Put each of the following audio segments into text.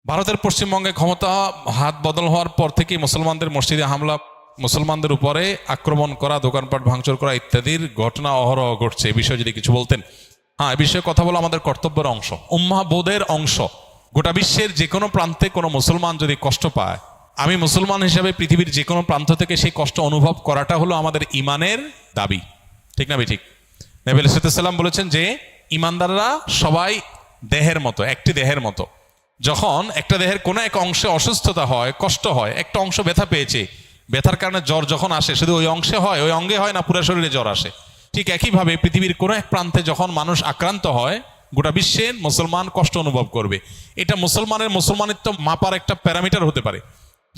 ভারতের পশ্চিমবঙ্গে ক্ষমতা হাত বদল হওয়ার পর থেকে মুসলমানদের মসজিদে হামলা, মুসলমানদের উপরে আক্রমণ করা, দোকানপাট ভাঙচুর করা ইত্যাদির ঘটনা অহরহ ঘটছে। এই বিষয়ে যদি কিছু বলতেন। হ্যাঁ, এই বিষয়ে কথা বলা আমাদের কর্তব্যের অংশ, উম্মাহ বোধের অংশ। গোটা বিশ্বের যে কোনো প্রান্তে কোনো মুসলমান যদি কষ্ট পায়, আমি মুসলমান হিসেবে পৃথিবীর যে কোনো প্রান্ত থেকে সেই কষ্ট অনুভব করাটা হলো আমাদের ইমানের দাবি। ঠিক না ঠিক? নবী আলাইহিস সালাম বলেছেন যে ইমানদাররা সবাই দেহের মতো, একটি দেহের মতো। যখন একটা দেহের কোনো এক অংশে অসুস্থতা হয়, কষ্ট হয়, একটা অংশ ব্যথা পেয়েছে, ব্যথার কারণে জ্বর যখন আসে শুধু ওই অংশে হয়, ওই অঙ্গে হয় না, পুরো শরীরে জ্বর আসে। ঠিক একইভাবে পৃথিবীর কোনো এক প্রান্তে যখন মানুষ আক্রান্ত হয়, গোটা বিশ্বের মুসলমান কষ্ট অনুভব করবে। এটা মুসলমানিত্ব মাপার একটা প্যারামিটার হতে পারে।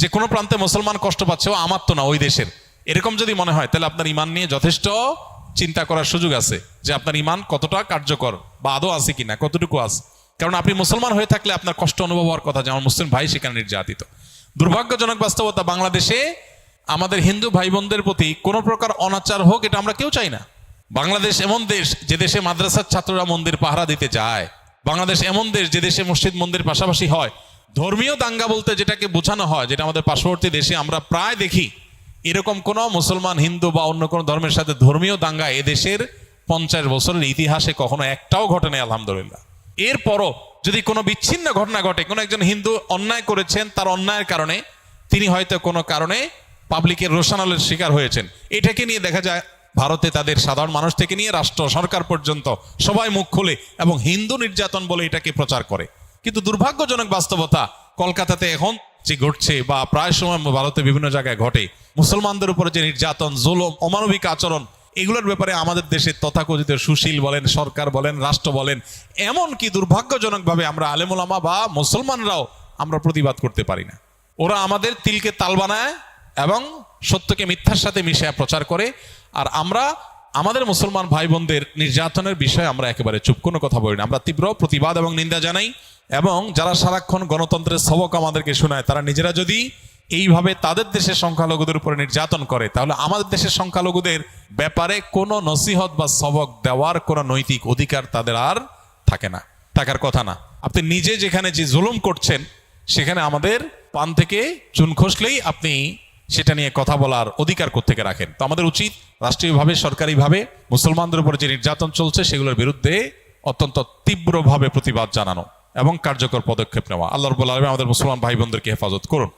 যে কোনো প্রান্তে মুসলমান কষ্ট পাচ্ছে, ও আমার তো না, ওই দেশের। এরকম যদি মনে হয়, তাহলে আপনার ইমান নিয়ে যথেষ্ট চিন্তা করার সুযোগ আছে যে আপনার ইমান কতটা কার্যকর বা আদৌ আছে কিনা, কতটুকু আছে। কারণ আপনি মুসলমান হয়ে থাকলে আপনার কষ্ট অনুভব হওয়ার কথা, যেমন মুসলিম ভাই সেখানে নির্যাতিত। দুর্ভাগ্যজনক বাস্তবতা, বাংলাদেশে আমাদের হিন্দু ভাই বোনদের প্রতি কোনো প্রকার অনাচার হোক, এটা আমরা কেউ চাই না। বাংলাদেশ এমন দেশ যে দেশে মাদ্রাসার ছাত্ররা মন্দির পাহারা দিতে যায়। বাংলাদেশ এমন দেশ যে দেশে মসজিদ মন্দির পাশাপাশি হয়। ধর্মীয় দাঙ্গা বলতে যেটাকে বোঝানো হয়, যেটা আমাদের পার্শ্ববর্তী দেশে আমরা প্রায় দেখি, এরকম কোনো মুসলমান, হিন্দু বা অন্য কোনো ধর্মের সাথে ধর্মীয় দাঙ্গা এদেশের 50 বছরের ইতিহাসে কখনো একটাও ঘটে নাই, আলহামদুলিল্লাহ। এরপরও যদি কোনো বিচ্ছিন্ন ঘটনা ঘটে, কোনো একজন হিন্দু অন্যায় করেছেন, তার অন্যায়ের কারণে তিনি হয়তো কোনো কারণে পাবলিকের রোষানলের শিকার হয়েছেন, এটাকে নিয়ে দেখা যায় ভারতে তাদের সাধারণ মানুষ থেকে নিয়ে রাষ্ট্র সরকার পর্যন্ত সবাই মুখ খুলে এবং হিন্দু নির্যাতন বলে এটাকে প্রচার করে। কিন্তু দুর্ভাগ্যজনক বাস্তবতা, কলকাতাতে এখন যে ঘটছে বা প্রায় সময় ভারতে বিভিন্ন জায়গায় ঘটে, মুসলমানদের উপরে যে নির্যাতন, জুলুম, অমানবিক আচরণ, এগুলোর ব্যাপারে আমাদের দেশের তথাকথিত সুশীল বলেন, সরকার বলেন, রাষ্ট্র বলেন, এমনকি দুর্ভাগ্যজনকভাবে আমরা আলেম ওলামা বা মুসলমানরাও আমরা প্রতিবাদ করতে পারি না। ওরা আমাদের তিলকে তাল বানায় এবং সত্যকে মিথ্যার সাথে মিশিয়ে প্রচার করে। আর আমরা আমাদের মুসলমান ভাই বোনদের নির্যাতনের বিষয়ে আমরা একেবারে চুপ, কোনো কথা বলি না। আমরা তীব্র প্রতিবাদ এবং নিন্দা জানাই। এবং যারা সারাক্ষণ গণতন্ত্রের সবক আমাদেরকে শোনায়, তারা নিজেরা যদি এইভাবে তাদের দেশের সংখ্যালঘুদের উপরে নির্যাতন করে, তাহলে আমাদের দেশের সংখ্যালঘুদের ব্যাপারে কোনো নসিহত বা সবক দেওয়ার কোনো নৈতিক অধিকার তাদের আর থাকে না, থাকার কথা না। আপনি নিজে যেখানে যে জুলুম করছেন, সেখানে আমাদের পান থেকে চুন খসলেই আপনি সেটা নিয়ে কথা বলার অধিকার কোত্থেকে রাখেন? তো আমাদের উচিত রাষ্ট্রীয়ভাবে, সরকারিভাবে মুসলমানদের উপরে যে নির্যাতন চলছে সেগুলোর বিরুদ্ধে অত্যন্ত তীব্রভাবে প্রতিবাদ জানানো এবং কার্যকর পদক্ষেপ নেওয়া। আল্লাহ রাব্বুল আলামিন আমাদের মুসলমান ভাই বোনদেরকে হেফাজত করুন।